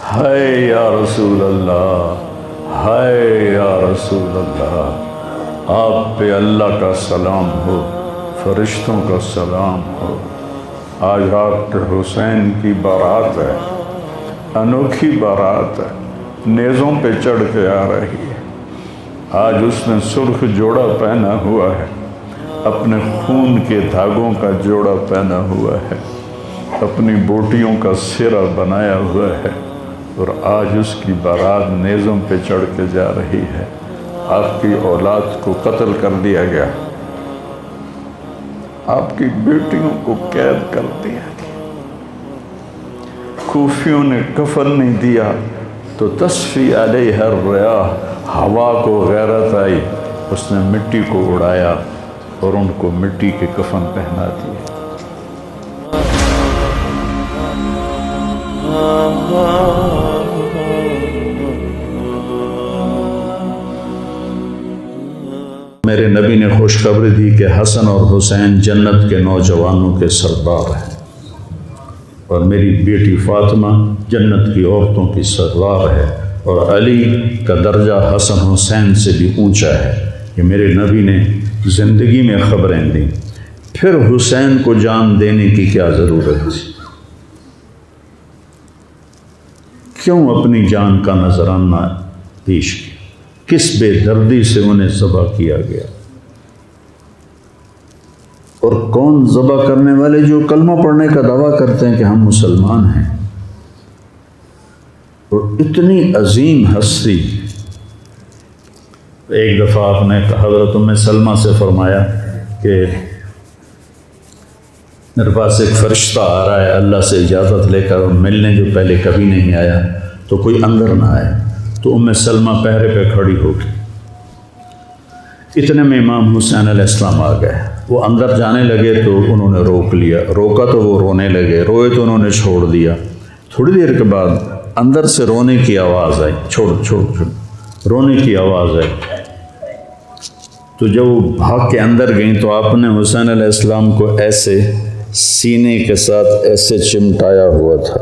ہائے یا رسول اللہ، ہائے یا رسول اللہ، آپ پہ اللہ کا سلام ہو، فرشتوں کا سلام ہو۔ آج ڈاکٹر حسین کی بارات ہے، انوکھی بارات ہے، نیزوں پہ چڑھ کے آ رہی ہے۔ آج اس نے سرخ جوڑا پہنا ہوا ہے، اپنے خون کے دھاگوں کا جوڑا پہنا ہوا ہے، اپنی بوٹیوں کا سرہ بنایا ہوا ہے، اور آج اس کی بارات نیزوں پہ چڑھ کے جا رہی ہے۔ آپ کی اولاد کو قتل کر دیا گیا، آپ کی بیٹیوں کو قید کر دیا گیا، کوفیوں نے کفن نہیں دیا تو تصفی علیہ الریاح، ہوا کو غیرت آئی، اس نے مٹی کو اڑایا اور ان کو مٹی کے کفن پہنا دیے۔ میرے نبی نے خوشخبری دی کہ حسن اور حسین جنت کے نوجوانوں کے سردار ہیں، اور میری بیٹی فاطمہ جنت کی عورتوں کی سردار ہے، اور علی کا درجہ حسن حسین سے بھی اونچا ہے۔ یہ میرے نبی نے زندگی میں خبریں دیں، پھر حسین کو جان دینے کی کیا ضرورت تھی؟ کیوں اپنی جان کا نذرانہ پیش کیا؟ کس بے دردی سے انہیں ذبح کیا گیا؟ اور کون ذبح کرنے والے جو کلمہ پڑھنے کا دعویٰ کرتے ہیں کہ ہم مسلمان ہیں؟ اور اتنی عظیم ہستی۔ ایک دفعہ آپ نے حضرت ام سلمہ سے فرمایا کہ میرے پاس ایک فرشتہ آ رہا ہے اللہ سے اجازت لے کر، ملنے جو پہلے کبھی نہیں آیا، تو کوئی اندر نہ آئے۔ تو ام سلمہ پہرے پہ کھڑی ہو گئی۔ اتنے میں امام حسین علیہ السلام آ گئے، وہ اندر جانے لگے تو انہوں نے روک لیا، روکا تو وہ رونے لگے، روئے تو انہوں نے چھوڑ دیا۔ تھوڑی دیر کے بعد اندر سے رونے کی آواز آئی، چھوڑ رونے کی آواز آئی۔ تو جب وہ بھاگ کے اندر گئیں تو آپ نے حسین علیہ السلام کو ایسے سینے کے ساتھ ایسے چمٹایا ہوا تھا،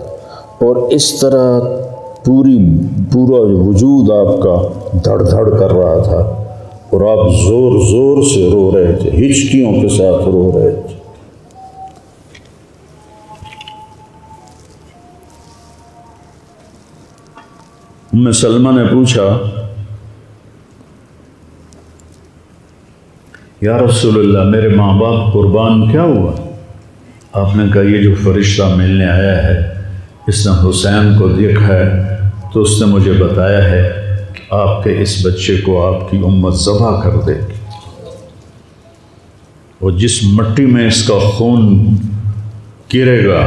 اور اس طرح پورا وجود آپ کا دھڑ دھڑ کر رہا تھا، اور آپ زور زور سے رو رہے تھے، ہچکیوں کے ساتھ رو رہے تھے۔ ام سلمہ نے پوچھا، یا رسول اللہ میرے ماں باپ قربان کیا ہوا؟ آپ نے کہا یہ جو فرشتہ ملنے آیا ہے اس نے حسین کو دیکھا ہے تو اس نے مجھے بتایا ہے کہ آپ کے اس بچے کو آپ کی امت ذبح کر دے گی، اور جس مٹی میں اس کا خون گرے گا،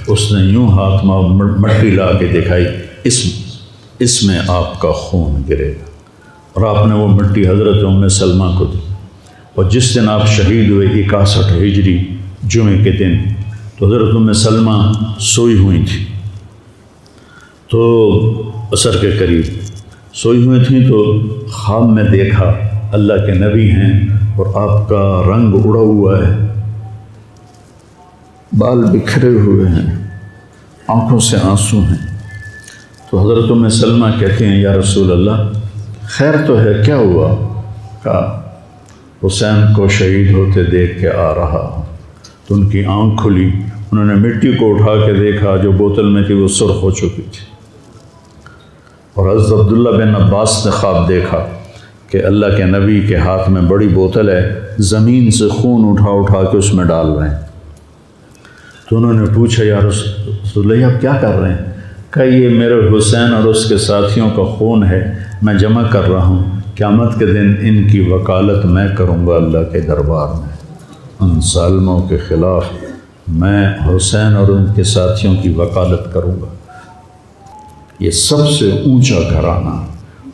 اس نے یوں ہاتھ میں مٹی لا کے دکھائی، اس میں آپ کا خون گرے گا، اور آپ نے وہ مٹی حضرت ام سلمہ کو دی۔ اور جس دن آپ شہید ہوئے 61 ہجری جمعے کے دن، تو حضرت ام سلمہ سوئی ہوئی تھی، تو عصر کے قریب سوئی ہوئی تھیں، تو خواب میں دیکھا اللہ کے نبی ہیں اور آپ کا رنگ اڑا ہوا ہے، بال بکھرے ہوئے ہیں، آنکھوں سے آنسو ہیں۔ تو حضرت ام سلمہ کہتے ہیں یا رسول اللہ خیر تو ہے، کیا ہوا؟ کہا حسین کو شہید ہوتے دیکھ کے آ رہا ہوں۔ تو ان کی آنکھ کھلی، انہوں نے مٹی کو اٹھا کے دیکھا، جو بوتل میں تھی وہ سرخ ہو چکی تھی۔ اور حضرت عبداللہ بن عباس نے خواب دیکھا کہ اللہ کے نبی کے ہاتھ میں بڑی بوتل ہے، زمین سے خون اٹھا کے اس میں ڈال رہے ہیں۔ تو انہوں نے پوچھا یا رسول اللہ آپ کیا کر رہے ہیں؟ کہا یہ میرے حسین اور اس کے ساتھیوں کا خون ہے، میں جمع کر رہا ہوں، قیامت کے دن ان کی وکالت میں کروں گا اللہ کے دربار میں، ان ظالموں کے خلاف میں حسین اور ان کے ساتھیوں کی وکالت کروں گا۔ یہ سب سے اونچا گھرانہ،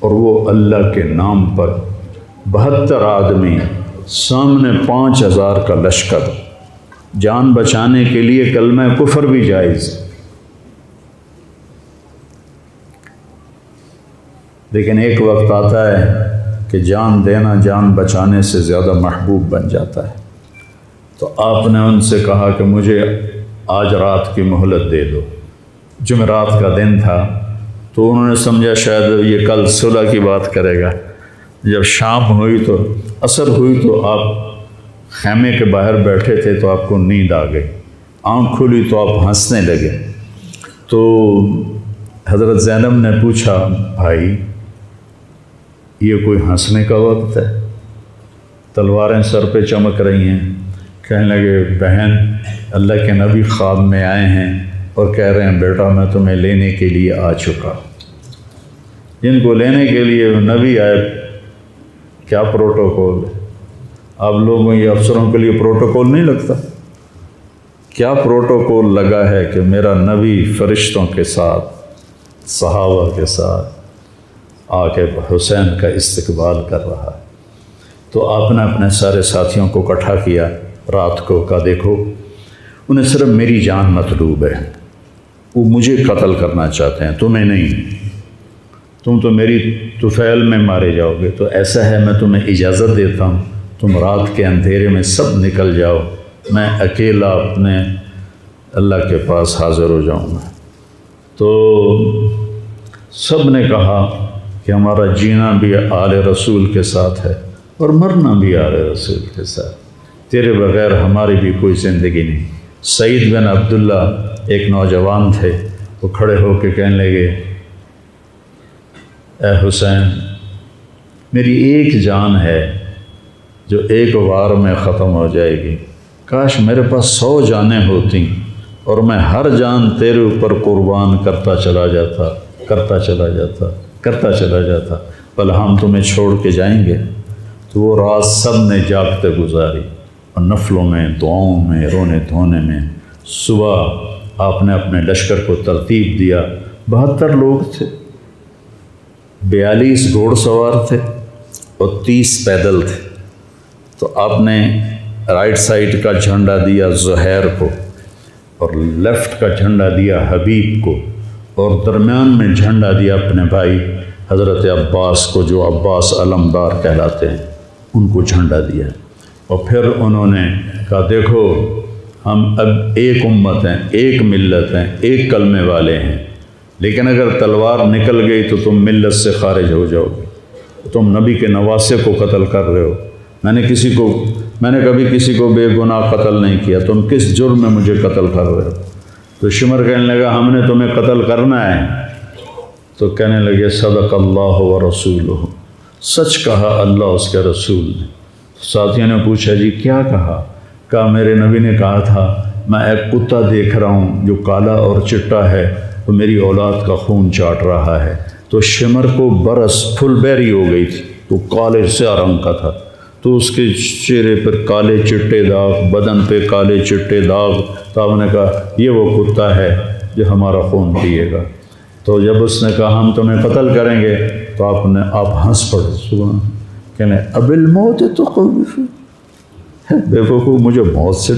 اور وہ اللہ کے نام پر 72 آدمی، سامنے 5000 کا لشکر، جان بچانے کے لیے کلمہ کفر بھی جائز، لیکن ایک وقت آتا ہے کہ جان دینا جان بچانے سے زیادہ محبوب بن جاتا ہے۔ تو آپ نے ان سے کہا کہ مجھے آج رات کی مہلت دے دو۔ جمعرات کا دن تھا، تو انہوں نے سمجھا شاید یہ کل صلح کی بات کرے گا۔ جب شام ہوئی تو عصر ہوئی تو آپ خیمے کے باہر بیٹھے تھے تو آپ کو نیند آ گئی، آنکھ کھلی تو آپ ہنسنے لگے۔ تو حضرت زینب نے پوچھا بھائی یہ کوئی ہنسنے کا وقت ہے؟ تلواریں سر پہ چمک رہی ہیں۔ کہنے لگے بہن اللہ کے نبی خواب میں آئے ہیں اور کہہ رہے ہیں بیٹا میں تمہیں لینے کے لیے آ چکا۔ جن کو لینے کے لیے نبی آئے کیا پروٹوکول ہے؟ آپ لوگوں یہ افسروں کے لیے پروٹوکول نہیں لگتا؟ کیا پروٹوکول لگا ہے کہ میرا نبی فرشتوں کے ساتھ صحابہ کے ساتھ آ کے حسین کا استقبال کر رہا ہے۔ تو آپ نے اپنے سارے ساتھیوں کو اکٹھا کیا رات کو، کہا دیکھو انہیں صرف میری جان مطلوب ہے، وہ مجھے قتل کرنا چاہتے ہیں تمہیں نہیں، تم تو میری طفیل میں مارے جاؤ گے، تو ایسا ہے میں تمہیں اجازت دیتا ہوں تم رات کے اندھیرے میں سب نکل جاؤ، میں اکیلا اپنے اللہ کے پاس حاضر ہو جاؤں گا۔ تو سب نے کہا کہ ہمارا جینا بھی آل رسول کے ساتھ ہے اور مرنا بھی آل رسول کے ساتھ، تیرے بغیر ہماری بھی کوئی زندگی نہیں۔ سعید بن عبداللہ ایک نوجوان تھے، وہ کھڑے ہو کے کہنے لگے اے حسین میری ایک جان ہے جو ایک وار میں ختم ہو جائے گی، کاش میرے پاس 100 جانیں ہوتیں اور میں ہر جان تیرے اوپر قربان کرتا چلا جاتا، بل ہم تمہیں چھوڑ کے جائیں گے۔ تو وہ رات سب نے جاگتے گزاری اور نفلوں میں، دعاؤں میں، رونے دھونے میں۔ صبح آپ نے اپنے لشکر کو ترتیب دیا، 72 لوگ تھے، 42 گھوڑ سوار تھے اور 30 پیدل تھے۔ تو آپ نے رائٹ سائڈ کا جھنڈا دیا زہیر کو اور لیفٹ کا جھنڈا دیا حبیب کو اور درمیان میں جھنڈا دیا اپنے بھائی حضرت عباس کو، جو عباس علمدار کہلاتے ہیں، ان کو جھنڈا دیا۔ اور پھر انہوں نے کہا دیکھو ہم اب ایک امت ہیں، ایک ملت ہیں، ایک کلمے والے ہیں، لیکن اگر تلوار نکل گئی تو تم ملت سے خارج ہو جاؤ گے، تم نبی کے نواسے کو قتل کر رہے ہو، میں نے کبھی کسی کو بے گناہ قتل نہیں کیا، تم کس جرم میں مجھے قتل کر رہے ہو؟ تو شمر کہنے لگا ہم نے تمہیں قتل کرنا ہے۔ تو کہنے لگے صدق اللہ و رسولہ، سچ کہا اللہ اس کے رسول نے۔ ساتھیوں نے پوچھا جی کیا کہا میرے نبی نے کہا تھا میں ایک کتا دیکھ رہا ہوں جو کالا اور چٹا ہے، وہ میری اولاد کا خون چاٹ رہا ہے۔ تو شمر کو برس پھل بیری ہو گئی تھی، تو کالے سیاہ رنگ کا تھا، تو اس کے چہرے پر کالے چٹے داغ، بدن پہ کالے چٹے داغ۔ تو آپ نے کہا یہ وہ کتا ہے جو ہمارا خون پیے گا۔ تو جب اس نے کہا ہم تمہیں قتل کریں گے تو آپ ہنس پڑے، سبحان، کہنے اب الموت تو خوفی، بے وقوف مجھے موت سے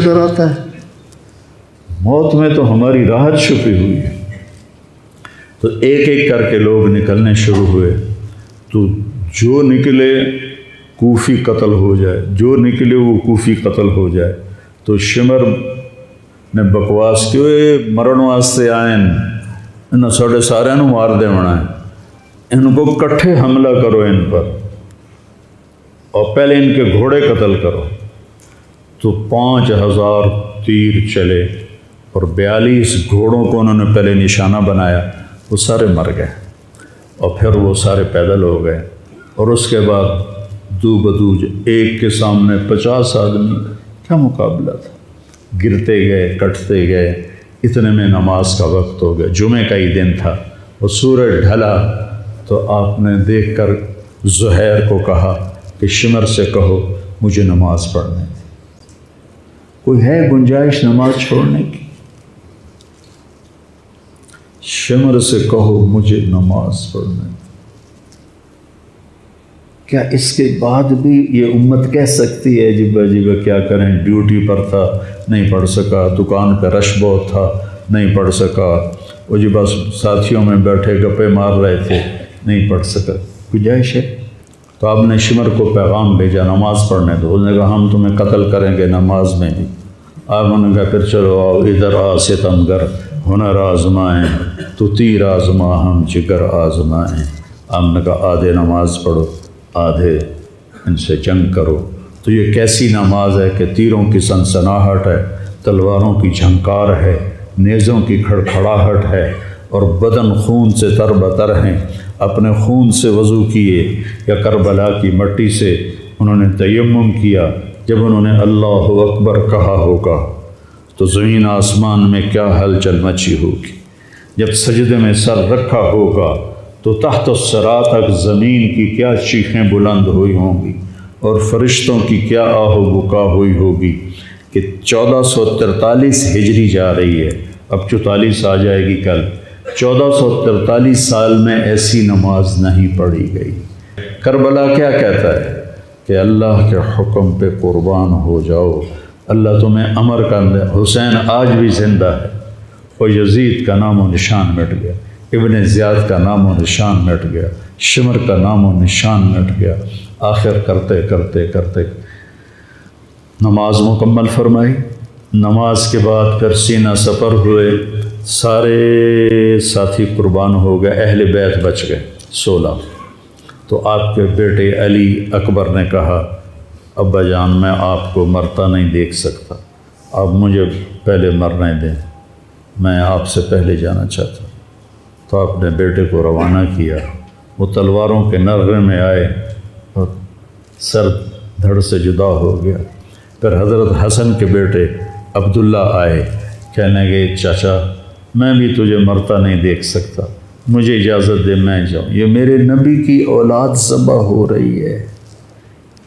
ڈراتا ہے، موت میں تو ہماری راحت چھپی ہوئی ہے۔ تو ایک ایک کر کے لوگ نکلنے شروع ہوئے، تو جو نکلے کوفی قتل ہو جائے، جو نکلے وہ کوفی قتل ہو جائے۔ تو شمر نے بکواس کیوں مرن واسطے آئیں، انہوں ساڑھے سارے مار دے ہونا ہے، ان کو کٹھے حملہ کرو ان پر اور پہلے ان کے گھوڑے قتل کرو۔ تو 5000 تیر چلے اور 42 گھوڑوں کو انہوں نے پہلے نشانہ بنایا، وہ سارے مر گئے اور پھر وہ سارے پیدل ہو گئے۔ اور اس کے بعد دو بدو ایک کے سامنے 50 آدمی، کیا مقابلہ تھا، گرتے گئے کٹتے گئے، اتنے میں نماز کا وقت ہو گیا، جمعہ کا ہی دن تھا، اور سورج ڈھلا۔ تو آپ نے دیکھ کر زہیر کو کہا کہ شمر سے کہو مجھے نماز پڑھنے دی، کوئی ہے گنجائش نماز چھوڑنے کی؟ شمر سے کہو مجھے نماز پڑھنے دی۔ کیا اس کے بعد بھی یہ امت کہہ سکتی ہے جی کیا کریں، ڈیوٹی پر تھا نہیں پڑھ سکا، دکان پہ رش بہت تھا نہیں پڑھ سکا، وہ جی بس ساتھیوں میں بیٹھے گپے مار رہے تھے نہیں پڑھ سکا، گنجائش ہے؟ تو آپ نے شمر کو پیغام بھیجا نماز پڑھنے دو، اس نے کہا ہم تمہیں قتل کریں گے نماز میں بھی۔ آپ نے کہا پھر چلو آؤ ادھر ستمگر، ہنر آزمائیں تو تیر آزما ہم جگر آزمائیں۔ آپ نے کہا آدھے نماز پڑھو، آدھے ان سے جنگ کرو۔ تو یہ کیسی نماز ہے کہ تیروں کی سنسناہٹ ہے، تلواروں کی جھنکار ہے، نیزوں کی کھڑکھڑاہٹ ہے، اور بدن خون سے تر بتر ہیں۔ اپنے خون سے وضو کیے یا کربلا کی مٹی سے انہوں نے تیمم کیا۔ جب انہوں نے اللہ اکبر کہا ہوگا تو زمین آسمان میں کیا ہلچل مچی ہوگی۔ جب سجدے میں سر رکھا ہوگا تو تحت الثری تک زمین کی کیا چیخیں بلند ہوئی ہوں گی، اور فرشتوں کی کیا آہ و بکا ہوئی ہوگی کہ 1443 ہجری جا رہی ہے، اب 44 آ جائے گی کل۔ 1443 سال میں ایسی نماز نہیں پڑھی گئی۔ کربلا کیا کہتا ہے کہ اللہ کے حکم پہ قربان ہو جاؤ، اللہ تمہیں امر کر دے۔ حسین آج بھی زندہ ہے، اور یزید کا نام و نشان مٹ گیا، ابن زیاد کا نام و نشان مٹ گیا، شمر کا نام و نشان مٹ گیا۔ آخر کرتے کرتے کرتے نماز مکمل فرمائی۔ نماز کے بعد پھر سینہ سپر ہوئے، سارے ساتھی قربان ہو گئے، اہل بیت بچ گئے 16۔ تو آپ کے بیٹے علی اکبر نے کہا ابا جان میں آپ کو مرتا نہیں دیکھ سکتا، آپ مجھے پہلے مرنے دیں، میں آپ سے پہلے جانا چاہتا ہوں۔ تو آپ نے بیٹے کو روانہ کیا، وہ تلواروں کے نغمے میں آئے اور سر دھڑ سے جدا ہو گیا۔ پھر حضرت حسن کے بیٹے عبداللہ آئے، کہنے لگے چاچا میں بھی تجھے مرتا نہیں دیکھ سکتا، مجھے اجازت دے میں جاؤں، یہ میرے نبی کی اولاد ذبح ہو رہی ہے،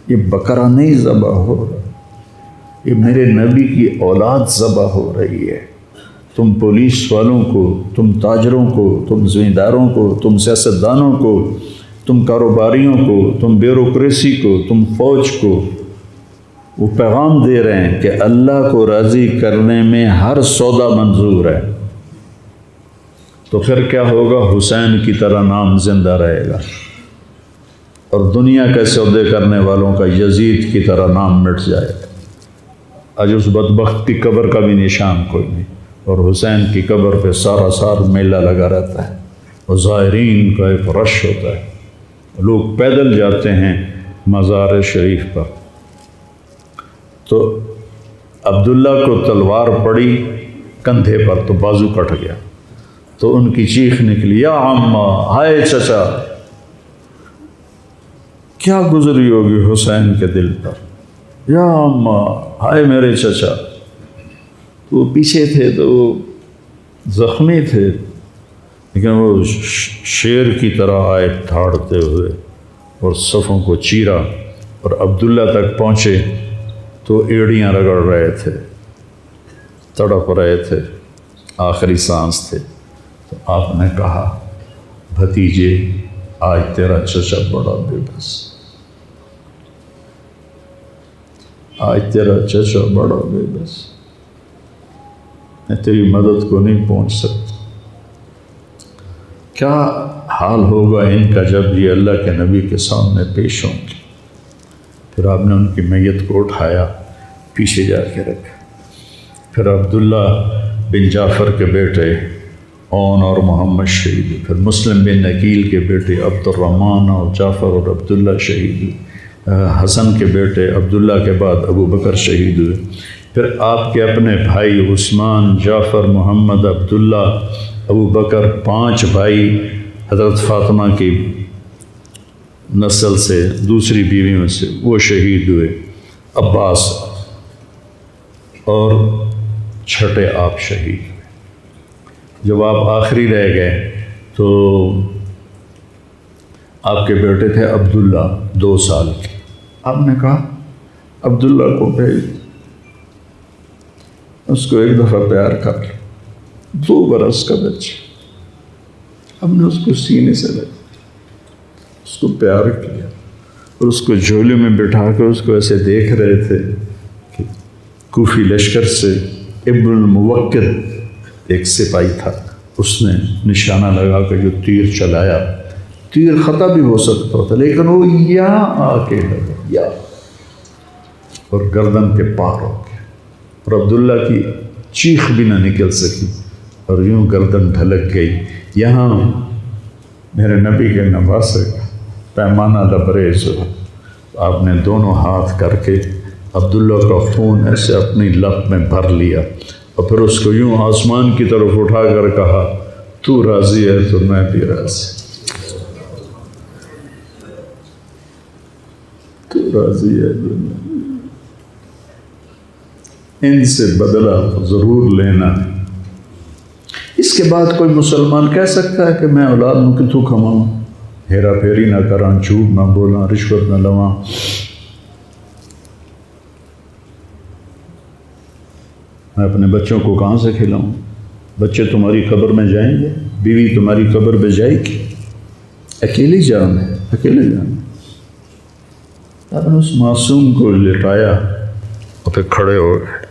یہ بکرا نہیں ذبح ہو رہا، یہ میرے نبی کی اولاد ذبح ہو رہی ہے۔ تم پولیس والوں کو، تم تاجروں کو، تم زمینداروں کو، تم سیاستدانوں کو، تم کاروباریوں کو، تم بیوروکریسی کو، تم فوج کو وہ پیغام دے رہے ہیں کہ اللہ کو راضی کرنے میں ہر سودا منظور ہے۔ تو پھر کیا ہوگا؟ حسین کی طرح نام زندہ رہے گا، اور دنیا کے سودے کرنے والوں کا یزید کی طرح نام مٹ جائے گا۔ آج اس بدبخت کی قبر کا بھی نشان کوئی نہیں، اور حسین کی قبر پہ سارا سال میلہ لگا رہتا ہے، اور زائرین کا ایک رش ہوتا ہے، لوگ پیدل جاتے ہیں مزار شریف پر۔ تو عبداللہ کو تلوار پڑی کندھے پر تو بازو کٹ گیا، تو ان کی چیخ نکلی یا عمّا، ہائے چچا، کیا گزری ہوگی حسین کے دل پر، یا عمّا، ہائے میرے چچا۔ وہ پیچھے تھے تو وہ زخمی تھے، لیکن وہ شیر کی طرح آئے دھاڑتے ہوئے اور صفوں کو چیرا، اور عبداللہ تک پہنچے تو ایڑیاں رگڑ رہے تھے، تڑپ رہے تھے، آخری سانس تھے۔ تو آپ نے کہا بھتیجے آج تیرا چچا بڑا بے بس، آج تیرا چچا بڑا بے بس، میں تیری مدد کو نہیں پہنچ سکتا۔ کیا حال ہوگا ان کا جب یہ اللہ کے نبی کے سامنے پیش ہوں گے۔ پھر آپ نے ان کی میت کو اٹھایا، پیچھے جا کے رکھا۔ پھر عبداللہ بن جعفر کے بیٹے اون اور محمد شہید ہوئے، پھر مسلم بن عقیل کے بیٹے عبد الرحمن اور جعفر اور عبداللہ شہید ہوئے، حسن کے بیٹے عبداللہ کے بعد ابو بکر شہید ہوئے، پھر آپ کے اپنے بھائی عثمان، جعفر، محمد، عبداللہ، ابو بکر، 5 بھائی حضرت فاطمہ کی نسل سے، دوسری بیویوں سے، وہ شہید ہوئے، عباس، اور چھٹے آپ شہید ہوئے۔ جب آپ آخری رہ گئے تو آپ کے بیٹے تھے عبداللہ 2 سال کے، آپ نے کہا عبداللہ کو بھیج، اس کو ایک دفعہ پیار کر لیا، 2 برس کا بچہ، ہم نے اس کو سینے سے لگا، اس کو پیار کیا، اور اس کو جھولے میں بٹھا کے اس کو ایسے دیکھ رہے تھے کہ کوفی لشکر سے ابن الموکر ایک سپاہی تھا، اس نے نشانہ لگا کے جو تیر چلایا، تیر خطا بھی ہو سکتا تھا، لیکن وہ یہاں آ کے لگا، یا اور گردن کے پار ہو گیا، اور عبداللہ کی چیخ بھی نہ نکل سکی، اور یوں گردن ڈھلک گئی۔ یہاں میرے نبی کے نواسے کا پیمانہ لبریز ہوا۔ آپ نے دونوں ہاتھ کر کے عبداللہ کا خون ایسے اپنی لب میں بھر لیا اور پھر اس کو یوں آسمان کی طرف اٹھا کر کہا، تو راضی ہے تو میں بھی راضی، تو راضی ہے تو میں بھی۔ ان سے بدلہ ضرور لینا۔ اس کے بعد کوئی مسلمان کہہ سکتا ہے کہ میں اولاد نو کتوں کھماؤں، ہیرا پھیری نہ کراں، جھوٹ نہ بولاں، رشوت نہ لواں؟ میں اپنے بچوں کو کہاں سے کھلاؤں؟ بچے تمہاری قبر میں جائیں گے، بیوی تمہاری قبر میں جائے گی، اکیلی جان ہے، اکیلے جان۔ آپ نے اس معصوم کو لٹایا اور پھر کھڑے ہو گئے۔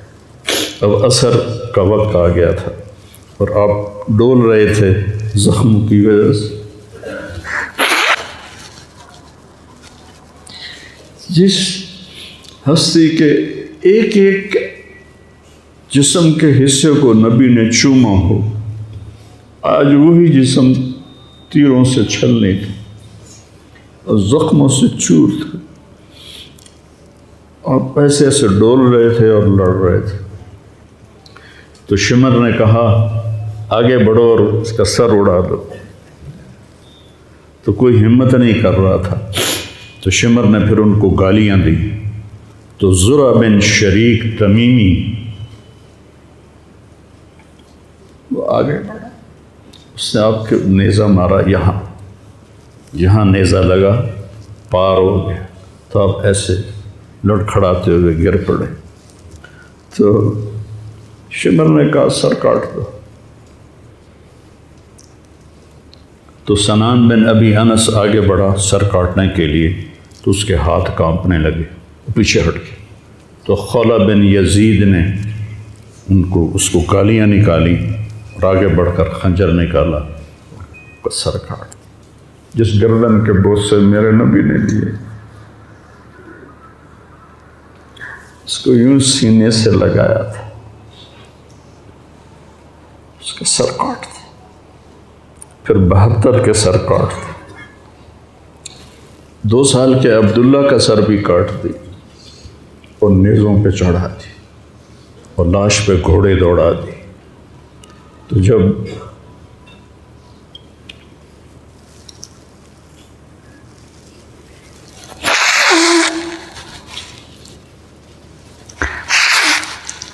اب عصر کا وقت آ گیا تھا اور آپ ڈول رہے تھے زخموں کی وجہ سے۔ جس ہستی کے ایک ایک جسم کے حصے کو نبی نے چوما ہو، آج وہی جسم تیروں سے چھلنی تھی اور زخموں سے چور تھا، اور ایسے ایسے ڈول رہے تھے اور لڑ رہے تھے۔ تو شمر نے کہا آگے بڑھو اور اس کا سر اڑا دو، تو کوئی ہمت نہیں کر رہا تھا۔ تو شمر نے پھر ان کو گالیاں دی۔ تو زرع بن شریک تمیمی وہ آگے بڑھا، اس نے آپ کے نیزہ مارا، یہاں نیزہ لگا، پار ہو گیا، تو آپ ایسے لڑکھڑاتے ہوئے گر پڑے۔ تو شمر نے کہا سر کاٹ دو۔ تو سنان بن ابی انس آگے بڑھا سر کاٹنے کے لیے، تو اس کے ہاتھ کانپنے لگے، پیچھے ہٹ گئے۔ تو خولہ بن یزید نے اس کو گالیاں نکالی اور آگے بڑھ کر خنجر نکالا، سر کاٹ۔ جس گردن کے بوسے میرے نبی نے لیے، اس کو یوں سینے سے لگایا تھا، اس کا سر کاٹ دیا۔ پھر 72 کے سر کاٹ دیے، 2 سال کے عبداللہ کا سر بھی کاٹ دی اور نیزوں پہ چڑھا دی اور لاش پہ گھوڑے دوڑا دی۔ تو جب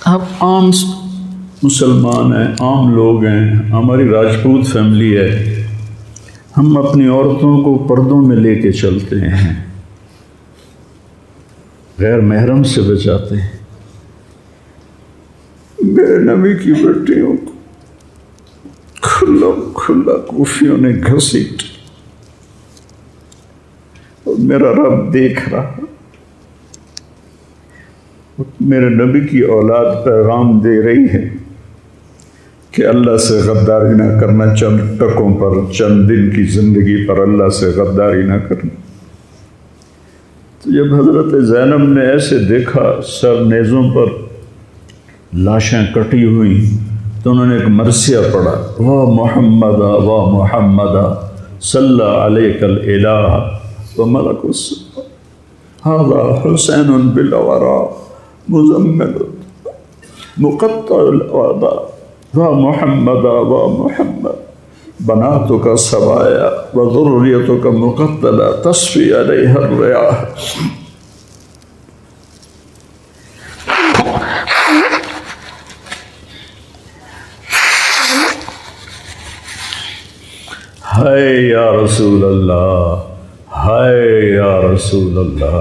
آپ عام مسلمان ہیں، عام لوگ ہیں، ہماری راجپوت فیملی ہے، ہم اپنی عورتوں کو پردوں میں لے کے چلتے ہیں، غیر محرم سے بچاتے ہیں۔ میرے نبی کی بیٹیوں کو کھلا کوفیوں نے گھسیٹ، اور میرا رب دیکھ رہا۔ میرے نبی کی اولاد پیغام دے رہی ہے کہ اللہ سے غداری نہ کرنا، چند ٹکوں پر، چند دن کی زندگی پر اللہ سے غداری نہ کرنا۔ تو جب حضرت زینب نے ایسے دیکھا سر نیزوں پر لاشیں کٹی ہوئی، تو انہوں نے ایک مرثیہ پڑھا، وا محمدا وا محمدا صلی علیک الالہ وملک السماء ھذا حسین بالورا مزمل مقطع الاعداء وا محمدا وا محمد بناتک سبایا وذریتک مقتلہ تصفی علیہ الریاح۔ ہائے یا رسول اللہ، ہائے یا رسول اللہ،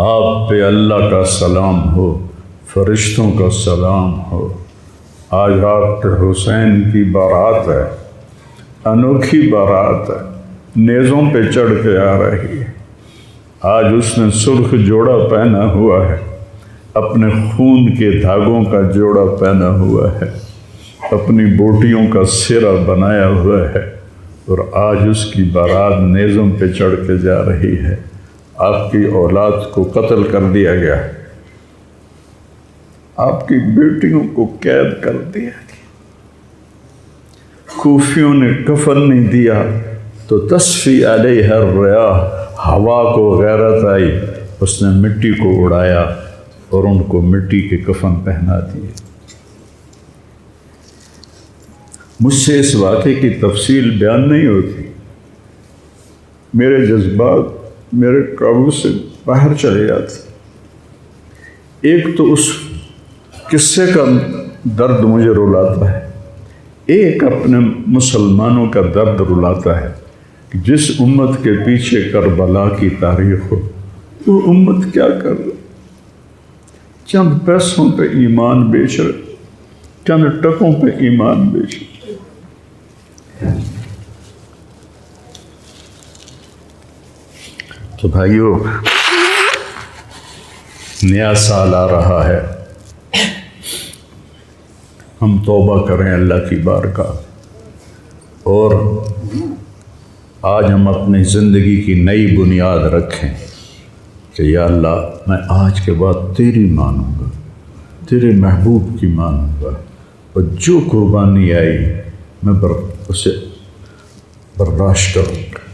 آپ پہ اللہ کا سلام ہو، فرشتوں کا سلام ہو۔ آج آپ کے حسین کی بارات ہے، انوکھی بارات ہے، نیزوں پہ چڑھ کے آ رہی ہے۔ آج اس نے سرخ جوڑا پہنا ہوا ہے، اپنے خون کے دھاگوں کا جوڑا پہنا ہوا ہے، اپنی بوٹیوں کا سرہ بنایا ہوا ہے، اور آج اس کی بارات نیزوں پہ چڑھ کے جا رہی ہے۔ آپ کی اولاد کو قتل کر دیا گیا، آپ کی بیٹیوں کو قید کر دیا گیا، کوفیوں نے کفن نہیں دیا تو تصفی علیہ الریاح، ہوا کو غیرت آئی، اس نے مٹی کو اڑایا اور ان کو مٹی کے کفن پہنا دیے۔ مجھ سے اس واقعے کی تفصیل بیان نہیں ہوتی، میرے جذبات میرے قابو سے باہر چلے جاتے۔ ایک تو اس قصے کا درد مجھے رلاتا ہے، ایک اپنے مسلمانوں کا درد رلاتا ہے کہ جس امت کے پیچھے کربلا کی تاریخ ہو، وہ امت کیا کر رہی؟ چند پیسوں پہ ایمان بیچ رہے، چند ٹکوں پہ ایمان بیچ رہے۔ تو بھائیو، نیا سال آ رہا ہے، ہم توبہ کریں اللہ کی بارگاہ، اور آج ہم اپنی زندگی کی نئی بنیاد رکھیں کہ یا اللہ میں آج کے بعد تیری مانوں گا، تیرے محبوب کی مانوں گا، اور جو قربانی آئی میں اسے برداشت کروں گا۔